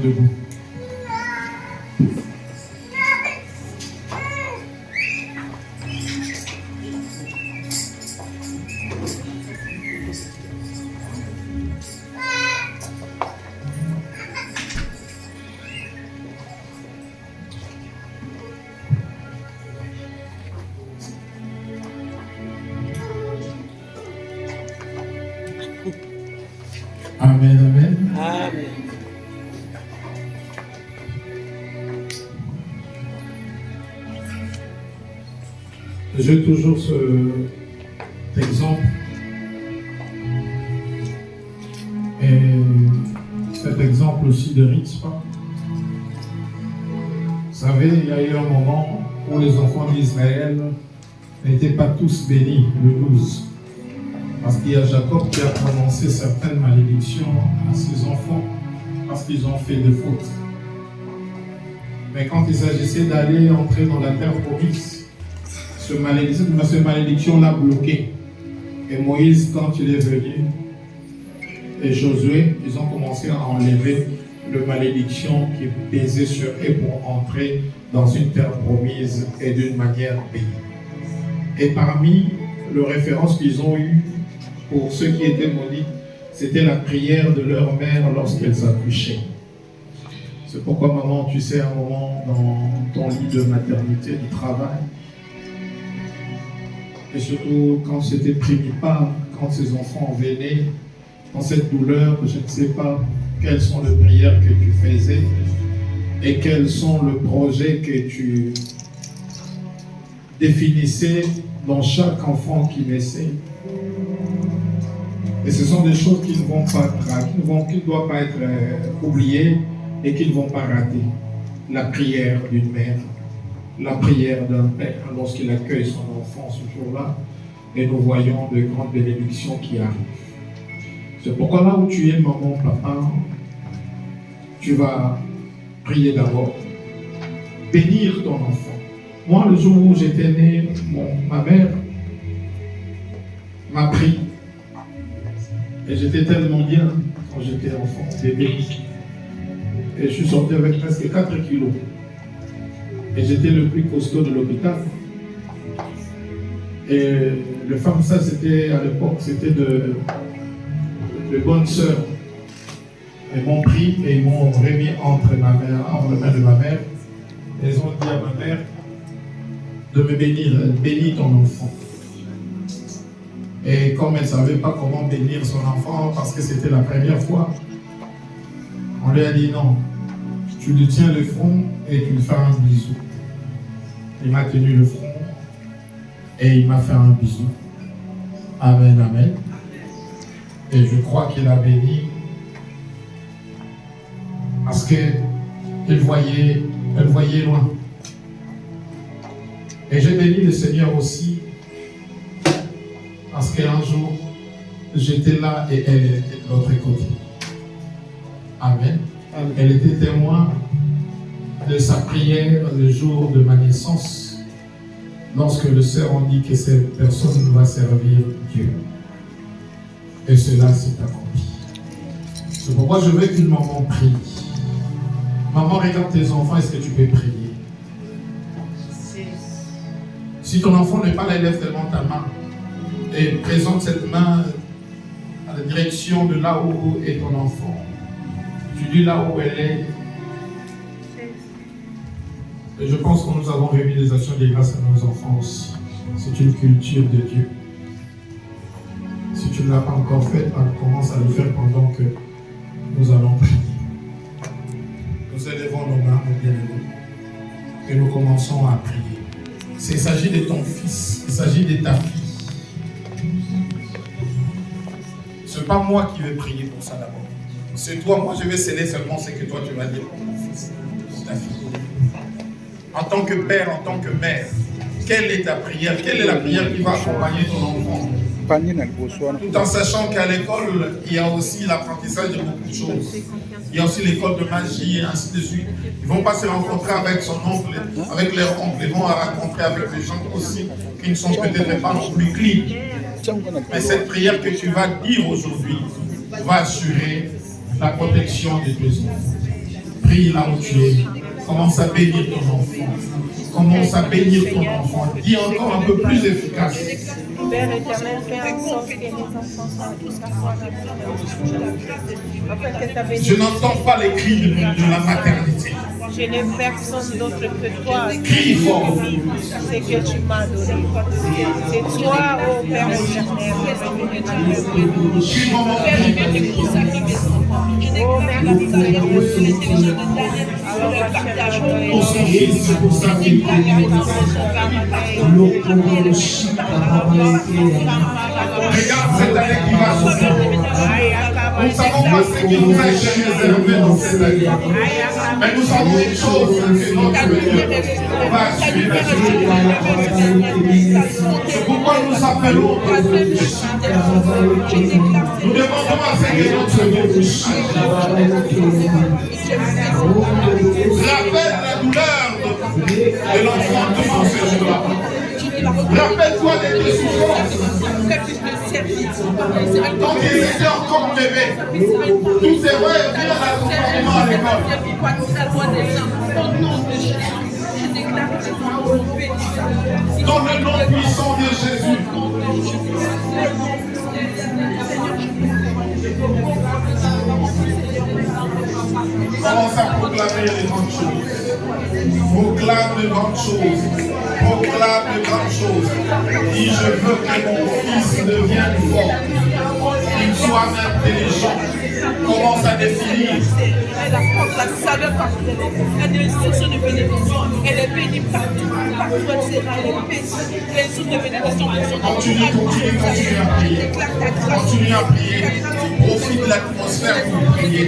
debout. Amen, amen. Amen. J'ai toujours cet exemple. Et cet exemple aussi de Ritzpah. Vous savez, il y a eu un moment où les enfants d'Israël n'étaient pas tous bénis, le 12. Parce qu'il y a Jacob qui a prononcé certaines malédictions à ses enfants parce qu'ils ont fait des fautes. Mais quand il s'agissait d'aller entrer dans la terre promise, cette malédiction l'a bloqué. Et Moïse, quand il est venu, et Josué, ils ont commencé à enlever la malédiction qui pesait sur eux pour entrer dans une terre promise et d'une manière bénie. Et parmi les références qu'ils ont eues, pour ceux qui étaient maudits, c'était la prière de leur mère lorsqu'elles accouchaient. C'est pourquoi, maman, tu sais, un moment dans ton lit de maternité, du travail, et surtout quand c'était primipaire, quand ces enfants venaient, dans cette douleur, je ne sais pas quelles sont les prières que tu faisais et quels sont les projets que tu définissais dans chaque enfant qui naissait. Et ce sont des choses qui ne vont pas, qui ne doivent pas être oubliées et qui ne vont pas rater. La prière d'une mère, la prière d'un père lorsqu'il accueille son enfant ce jour-là, et nous voyons de grandes bénédictions qui arrivent. C'est pourquoi là où tu es, maman, papa, tu vas prier d'abord, bénir ton enfant. Moi, le jour où j'étais né, ma mère m'a pris. Et j'étais tellement bien quand j'étais enfant, bébé. Et je suis sorti avec presque 4 kilos. Et j'étais le plus costaud de l'hôpital. Et les femmes, ça c'était à l'époque, c'était de bonnes sœurs. Elles m'ont pris et ils m'ont remis entre les mains de ma mère. Et elles ont dit à ma mère de me bénir, bénis ton enfant. Et comme elle ne savait pas comment bénir son enfant, parce que c'était la première fois, on lui a dit non, tu lui tiens le front et tu lui fais un bisou. Il m'a tenu le front et il m'a fait un bisou. Amen, amen. Et je crois qu'il a béni parce qu'elle voyait loin. Et j'ai béni le Seigneur aussi parce qu'un jour, j'étais là et elle était de l'autre côté. Amen. Amen. Elle était témoin de sa prière le jour de ma naissance, lorsque le Seigneur dit que cette personne va servir Dieu. Et cela s'est accompli. C'est pourquoi je veux qu'une maman prie. Maman, regarde tes enfants, est-ce que tu peux prier? Si ton enfant n'est pas là, lève tellement ta main et présente cette main à la direction de là où est ton enfant. Tu dis là où elle est. Et je pense que nous avons remis des actions de grâce à nos enfants aussi. C'est une culture de Dieu. Si tu ne l'as pas encore fait, commence à le faire pendant que nous allons prier. Nous élevons nos mains, mes bien-aimés, et nous commençons à prier. Il s'agit de ton fils, il s'agit de ta fille. Ce n'est pas moi qui vais prier pour ça d'abord. C'est toi, moi je vais sceller seulement ce que toi tu vas dire pour mon fils, pour ta fille. En tant que père, en tant que mère, quelle est ta prière? Quelle est la prière qui va accompagner ton enfant? Tout en sachant qu'à l'école, il y a aussi l'apprentissage de beaucoup de choses. Il y a aussi l'école de magie et ainsi de suite. Ils ne vont pas se rencontrer avec son oncle, avec leur oncle. Ils vont rencontrer avec des gens aussi qui ne sont peut-être pas non plus clean. Mais cette prière que tu vas dire aujourd'hui va assurer la protection de tes enfants. Prie là où tu es. Commence à bénir ton enfant. Commence à bénir ton enfant. Dis encore un peu plus efficace. Père éternel, fais en sorte que les enfants soient tous rassemblés. Je n'entends pas les cris de la maternité. Je n'ai personne d'autre que toi. Crie fort. C'est que tu m'as donné. C'est toi, ô Père éternel. Crie maman. Oh, merci Seigneur. Pour son fils, pour sa fille. Regarde cette année qui va se nous ne savons pas ce qui nous a été réservé dans cette année. Mais nous savons une chose, que notre Dieu va suivre. C'est pourquoi nous appelons. Nous demandons à ce que notre Dieu rappelle la douleur de l'enfant devant ce jour-là. Rappelle-toi de tes souffrances. Quand il était encore bébé, tous ces rêves virent l'accompagnement à l'école. Dans le nom puissant de Jésus. Commence à proclamer les grandes choses. Proclame de grandes choses. Proclame de grandes choses. Dis, je veux que mon fils devienne fort. Qu'il soit intelligent. Commence à définir. Elle apporte la saveur partout. Elle est une source de bénédiction. Elle est bénie partout. Partout elle sera. Elle est bénie. Elle est une source de bénédiction. Continue à prier. Continue à prier. Profite de l'atmosphère pour prier.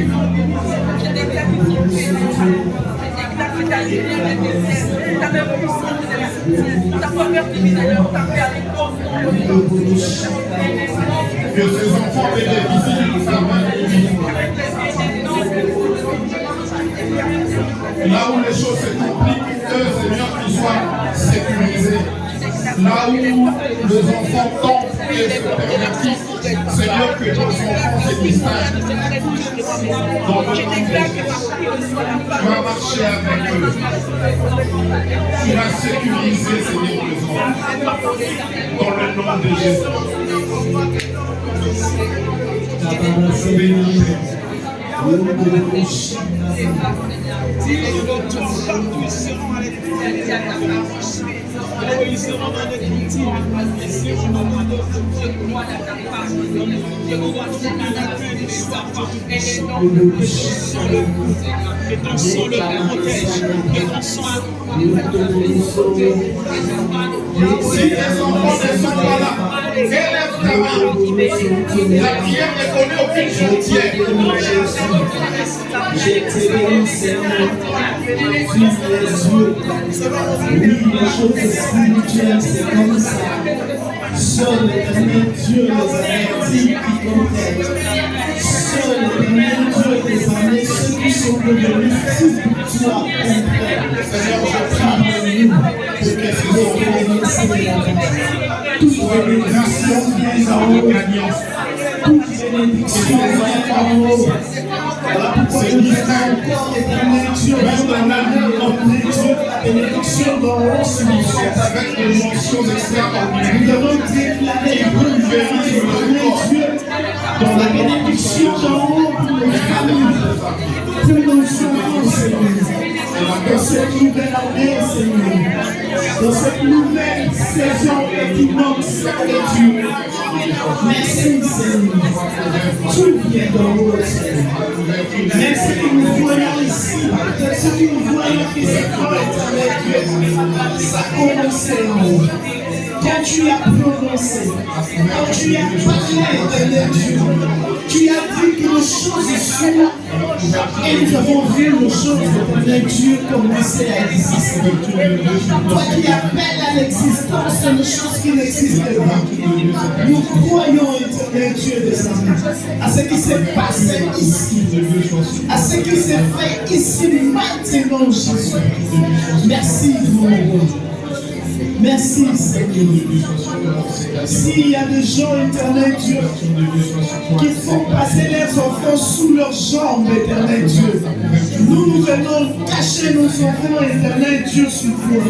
Que ces enfants bénéficient de sa main. Là où les choses se compliquent, Seigneur, qu'ils soient sécurisés. Là où les enfants tombent et se pervertissent, Seigneur, que nos enfants se distinguent. Dans le nom de Jésus, tu vas marcher avec eux. Tu vas sécuriser, Seigneur, les enfants. Dans le nom de Jésus. Bénis. Ils seront dans les cultures, et si on demande et ton sang le protège, et ton sang si les enfants ne sont pas là, élève ta main. La prière ne connaît aucune frontière. Les choses spirituelles, c'est comme ça. Seul l'éternel Dieu les avertit qui comptent. Seul l'éternel Dieu des années, ceux qui sont devenus fous pour toi, comprennent. Seigneur, je prie pour que ces toute bénédiction vient en haut. Toute bénédiction vient en haut. Voilà pourquoi nous disons encore l'éternel Dieu, même dans l'amour de Dieu, la bénédiction d'en haut signifie avec des mentions extraordinaires. Nous devons déclarer une vérité de Dieu dans la bénédiction d'en haut pour nos familles, pour nos enfants, Seigneur. Dans cette nouvelle année, Seigneur, dans cette nouvelle saison qui commence avec Dieu. Merci, Seigneur. Tout vient d'en haut, Seigneur. Même ce que nous voyons ici, ce que nous voyons physiquement avec Dieu, ça commence en haut. Quand tu as prononcé, quand tu as parlé de Dieu, tu as dit que les choses sont et nous avons vu les choses de Dieu commencer à exister. Toi qui appelles à l'existence les choses qui n'existent pas, nous croyons, éternel Dieu des années, à ce qui s'est passé ici, à ce qui s'est fait ici maintenant, Jésus. Merci, mon Dieu. Merci, Seigneur. S'il y a des gens, éternel Dieu, qui font passer leurs enfants sous leurs jambes, éternel Dieu, nous tes enfants, éternel Dieu, sur toi.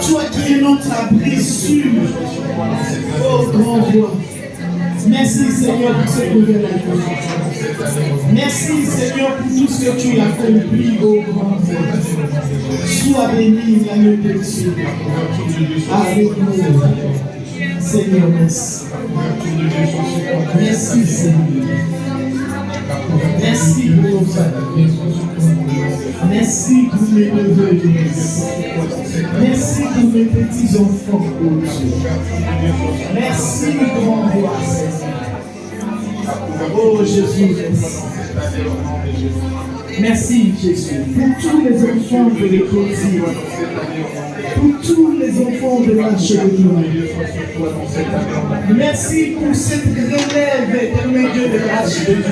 Toi qui es notre abri sûr. Oh, grand roi. Merci Seigneur pour cette nouvelle année. Merci Seigneur pour tout ce que tu as accompli, oh grand roi. Sois béni, l'année de Dieu. Alléluia. Seigneur, merci. Merci Seigneur. Merci pour nos familles. Merci pour mes neveux. Merci pour mes petits enfants. Merci grand roi. Oh Jésus, merci Jésus pour tous les enfants de l'écologie, pour tous les enfants de la chevelure. Merci pour cette relève éternelle Dieu de grâce de Dieu.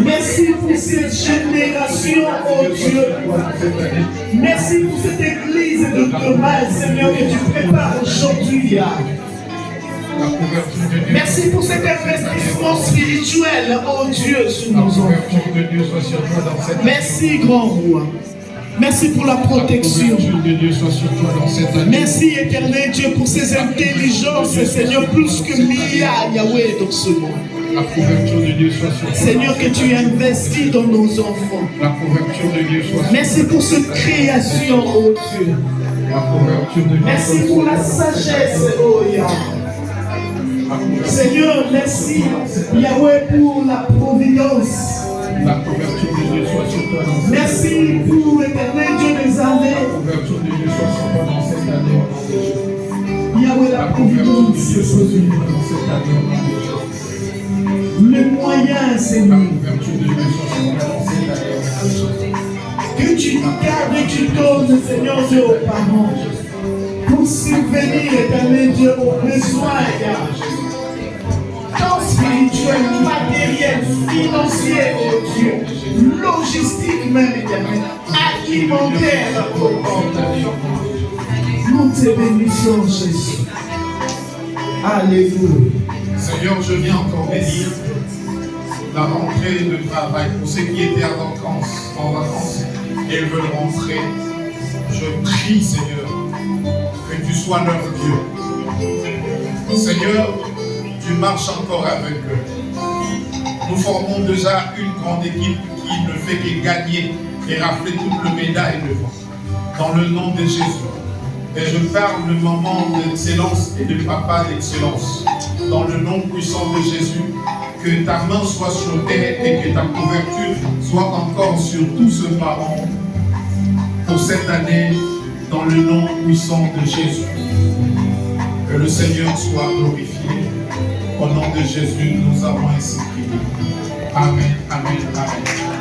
Merci pour cette génération, oh Dieu. Merci pour cette église de Thomas, Seigneur, que tu prépares aujourd'hui. Merci pour cet investissement spirituel, oh Dieu, sur nos enfants. Merci, grand roi. Merci pour la protection. Merci, éternel Dieu, pour ces intelligences, Seigneur, plus que milliards, Yahweh, dans ce monde. La couverture de Dieu soit sur toi. Seigneur, que tu investis dans nos enfants. La couverture de Dieu soit sur toi. Merci pour cette création, oh Dieu. La couverture de Dieu. Merci pour la sagesse, oh Yahweh. Seigneur, merci, Yahweh, pour la providence. La couverture de Dieu soit sur toi dans cette année. Merci pour l'éternel Dieu des années. La couverture de Dieu soit sur toi dans cette année. Yahweh, la providence se produit dans cette année. le moyen, Seigneur. La couverture de Dieu soit sur toi dans cette année. Que tu gardes et tu donnes, Seigneur Dieu, aux parents pour subvenir, éternel Dieu, aux besoins, tant spirituels, matériels, financiers, oh Dieu, logistique même, éternel, alimentaire, oh Dieu. Nous te bénissons, Jésus. Alléluia. Seigneur, je viens encore bénir la rentrée de travail pour ceux qui étaient en vacances et ils veulent rentrer. Je prie, Seigneur, que tu sois leur Dieu. Seigneur, tu marches encore avec eux. Nous formons déjà une grande équipe qui ne fait que gagner et rafler toute le médaille devant. Dans le nom de Jésus. Et je parle de maman d'excellence et de papa d'excellence. Dans le nom puissant de Jésus, que ta main soit sur terre et que ta couverture soit encore sur tous ce parent pour cette année, dans le nom puissant de Jésus. Que le Seigneur soit glorifié. Au nom de Jésus, nous avons ainsi prié. Amen, amen, amen.